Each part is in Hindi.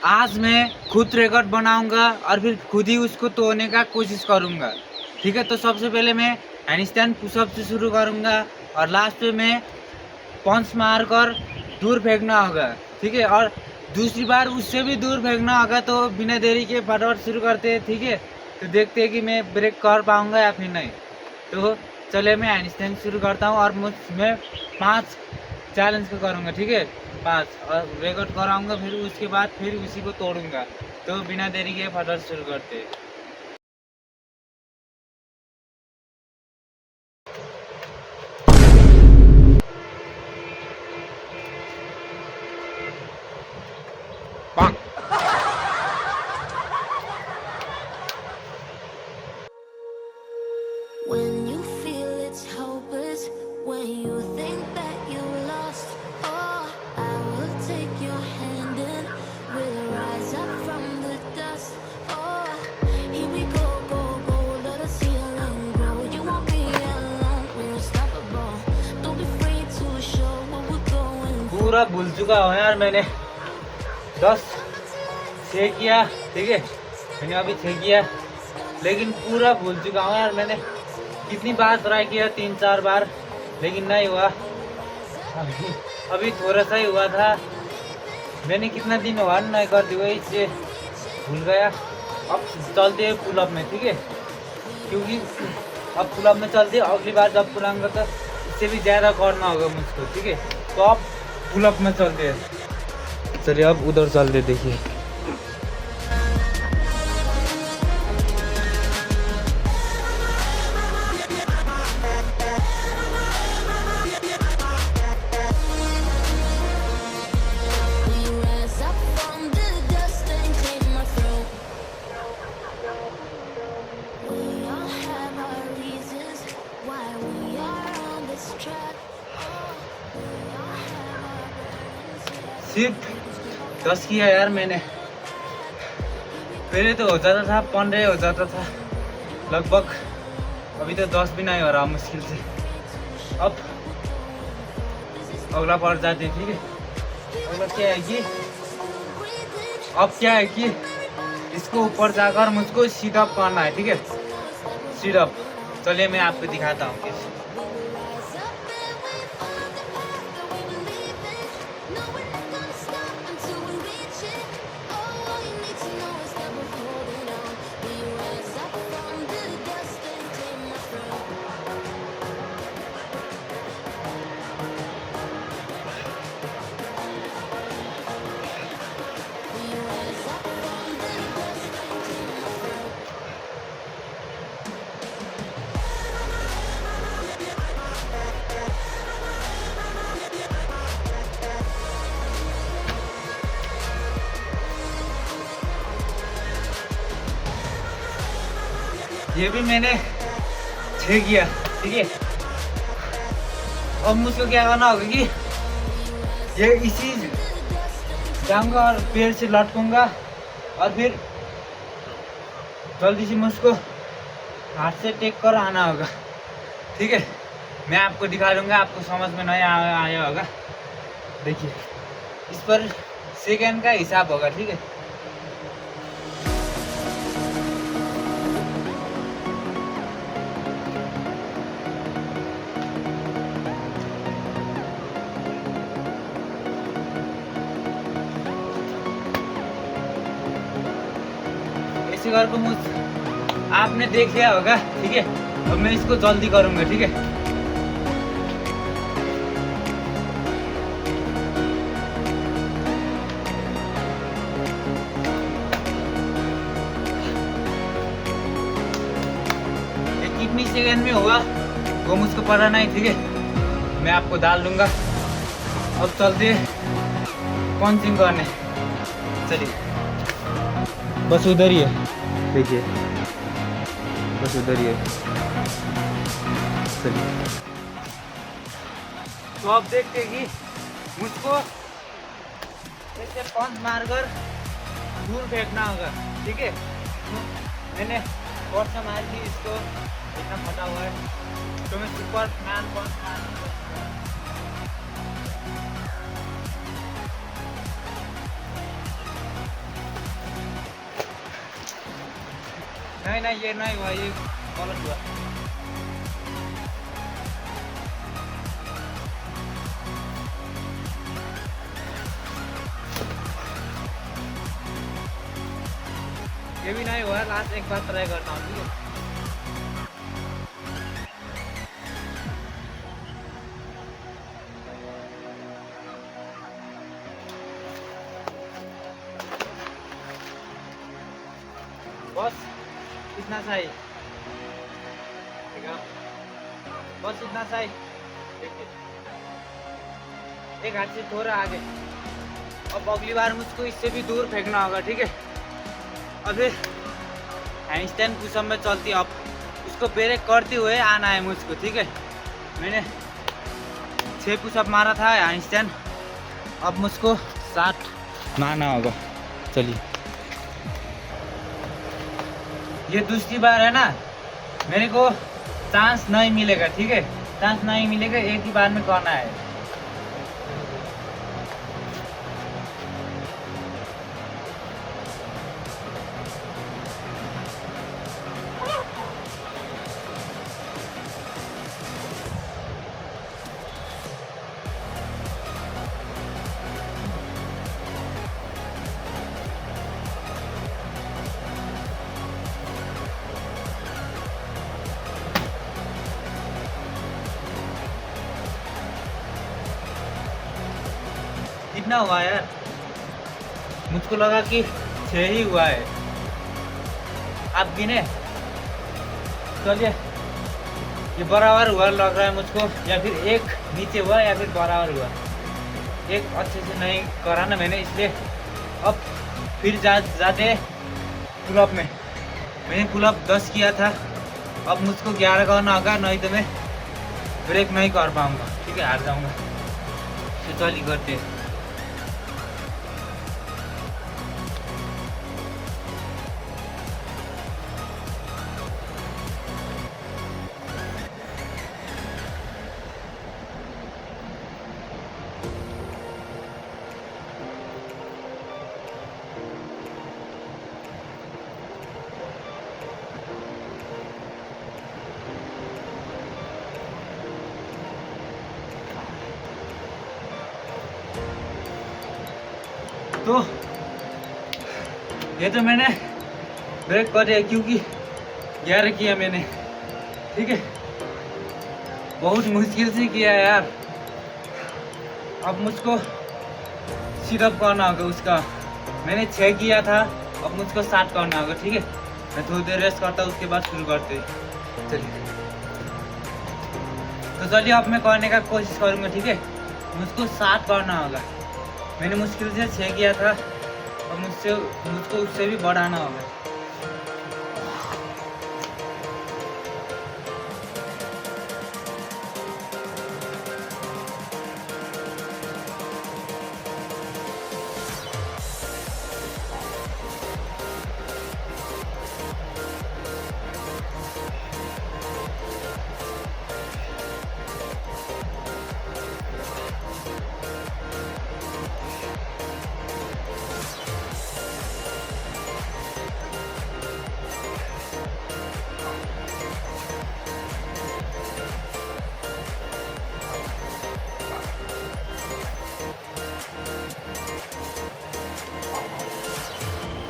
आज मैं खुद रिकॉर्ड बनाऊंगा और फिर खुद ही उसको तोड़ने का कोशिश करूंगा। ठीक है, तो सबसे पहले मैं हैंडस्टैंड पुशअप से शुरू करूंगा और लास्ट में मैं पंच मार कर दूर फेंकना होगा। ठीक है, और दूसरी बार उससे भी दूर फेंकना होगा। तो बिना देरी के फटाफट शुरू करते हैं। ठीक है, तो देखते हैं कि मैं ब्रेक कर पाऊंगा या फिर नहीं। तो चलिए मैं हैंडस्टैंड शुरू करता हूँ और मैं 5 चैलेंज को करूँगा। ठीक है, 5 और रिकॉर्ड कराऊँगा, फिर उसके बाद फिर उसी को तोड़ूंगा। तो बिना देरी के फटाफट शुरू करते हैं। When you feel it's hopeless, when you think that you lost, oh, I will take your hand and we'll rise up from the dust. Oh, here we go, go, go, let us heal and grow. You won't be alone, we're unstoppable. Don't be afraid to show what we're going through. पूरा भूल चुका हूँ यार, मैंने 10 6 किया। ठीक है, मैंने अभी 6 किया, लेकिन पूरा भूल चुका हूँ यार। मैंने कितनी बार ट्राई किया, 3-4 बार, लेकिन नहीं हुआ। अभी थोड़ा सा ही हुआ था। मैंने कितना दिन हुआ नहीं कर दी, वही से भूल गया। अब चलते हैं पुलअप में। ठीक है, क्योंकि अब पुलअप में चलते हैं। अगली बार जब पुलाऊंगा तो इससे भी ज़्यादा करना होगा मुझको। ठीक है, तो अब पुलअप में चलते हैं। चलिए अब उधर चलते, देखिए। We rise up from the dust and claim our throne. We all have our reasons why we are on this track. We all have our burdens, yes. सिर्फ 10 किया यार मैंने। पहले तो हो जाता था 15 हो जाता था लगभग। अभी तो 10 भी नहीं हो रहा, मुश्किल से। अब अगला पड़ जाते हैं। ठीक है, अगला क्या है कि अब क्या है कि इसको ऊपर जाकर मुझको सीटअप करना है। ठीक है, सीटअप। चलिए मैं आपको दिखाता हूँ कैसे। No, we're not gonna stop until we reach it. All you need to know is that we're holding on. We rise up from the dust and claim our throne. We rise up from the dust and claim our throne. ये भी मैंने 6 किया। ठीक है, अब मुझको क्या करना होगा कि ये इसी जाऊंगा और पेड़ से लटकूंगा और फिर जल्दी से मुझको हाथ से टेक कर आना होगा। ठीक है, मैं आपको दिखा दूंगा, आपको समझ में नहीं आया होगा। देखिए, इस पर सेकंड का हिसाब होगा। ठीक है, ऐसे करके मुझ आपने देख लिया होगा। ठीक है, अब मैं इसको जल्दी करूंगा। ठीक है, ये कितनी सेकंड में होगा वो मुझको पता नहीं। ठीक है, मैं आपको डाल दूंगा। अब चलते पंचिंग करने। चलिए, बस उधर ही है, देखिए, बस उधर ही है। चलिए, तो अब देखते हैं कि मुझको ऐसे पंच मारकर दूर फेंकना होगा। ठीक है, मैंने बहुत सा मार दी, इसको इतना फटा हुआ है। तो मैं सुपर मैन पंच मारूंगा। नहीं ये नहीं हुआ, ये गलत हुआ। ये भी नहीं हुआ, लास्ट एक बार ट्राई करता हूँ, ठीक है। बस इतना सा ही, ठीक है, बस इतना सा ही। देखिए, एक हाथ से थोड़ा आगे। अब अगली बार मुझको इससे भी दूर फेंकना होगा, ठीक है। अभी हैंडस्टैंड पुशअप में चलती, अब उसको ब्रेक करते हुए आना है मुझको, ठीक है। मैंने 6 पुशअप मारा था हैंडस्टैंड, अब मुझको 7 मारना होगा। चलिए, ये दूसरी बार है ना, मेरे को चांस नहीं मिलेगा, ठीक है। चांस नहीं मिलेगा, एक ही बार में करना है। कितना हुआ यार? मुझको लगा कि 6 ही हुआ है। आप गिने? चलिए, ये बराबर हुआ लग रहा है मुझको, या फिर एक नीचे हुआ या फिर बराबर हुआ। एक अच्छे से नहीं करा ना मैंने, इसलिए अब फिर जाते पुलअप में। मैंने पुलअप 10 किया था, अब मुझको 11 करना होगा, नहीं तो मैं ब्रेक नहीं कर पाऊंगा, ठीक है, हार जाऊंगा। तो चलिए करते हैं। तो ये तो मैंने ब्रेक कर दिया, क्योंकि 11 किया मैंने, ठीक है। बहुत मुश्किल से किया यार। अब मुझको सिटअप करना होगा उसका। मैंने 6 किया था, अब मुझको 7 करना होगा, ठीक है। मैं थोड़ी देर रेस्ट करता हूँ, उसके बाद शुरू करते हैं। चलिए, तो चलिए अब मैं करने का कोशिश करूँगा, ठीक है। मुझको 7 करना होगा। मैंने मुश्किल से 6 किया था, और मुझको उससे भी बढ़ाना होगा।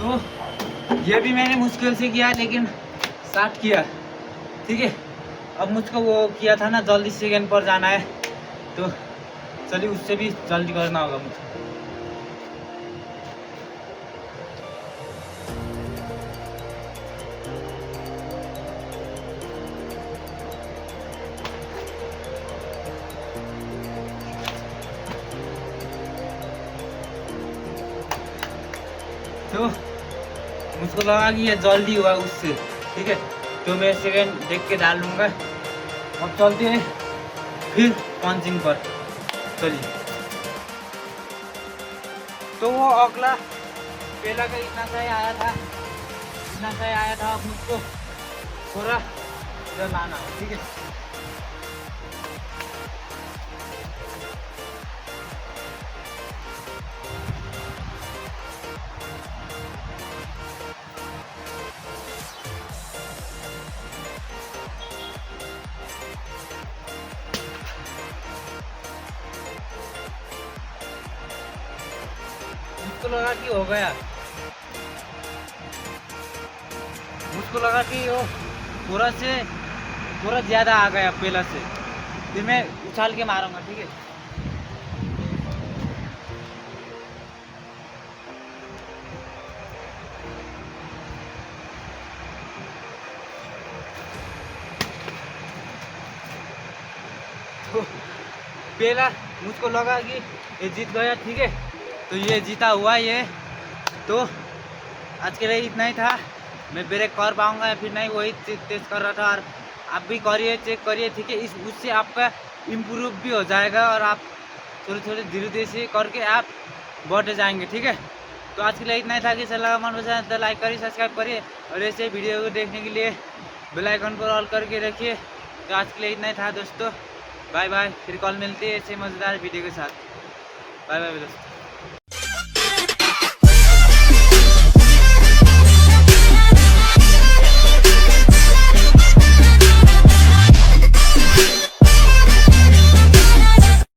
तो ये भी मैंने मुश्किल से किया, लेकिन 7 किया, ठीक है। अब मुझको वो किया था ना, जल्दी सेकंड पर जाना है, तो चलिए उससे भी जल्दी करना होगा मुझको। तो मुझको लगा कि ये जल्दी हुआ उससे, ठीक है। तो मैं सेकंड देख के डाल लूँगा। अब चलते हैं फिर पंचिंग पर। चलिए, तो वो अगला पहला का इतना सा ही आया था, इतना सा ही आया था। अब मुझको थोड़ा इधर लाना है, ठीक है। मुझको लगा कि हो गया, मुझको लगा कि वो थोड़ा ज़्यादा आ गया पहला से, फिर मैं उछाल के मारूंगा, ठीक है। तो पहला मुझको लगा कि ये जीत गया, ठीक है, तो ये जीता हुआ ये। तो आज के लिए इतना ही था। मैं ब्रेक कर पाऊंगा या फिर नहीं वही टेस्ट कर रहा था, और आप भी करिए, चेक करिए, ठीक है। इस उससे आपका इम्प्रूव भी हो जाएगा और आप थोड़े थोड़े धीरे धीरे से करके आप बढ़ते जाएंगे, ठीक है। तो आज के लिए इतना ही था। कि अच्छा लगा मन पसंद तो लाइक करिए, सब्सक्राइब करिए, और ऐसे वीडियो को देखने के लिए बेल आइकन पर ऑल करके रखिए। तो आज के लिए इतना ही था दोस्तों, बाय बाय। फिर कल मिलते हैं ऐसे मज़ेदार वीडियो के साथ। बाय बाय दोस्तों।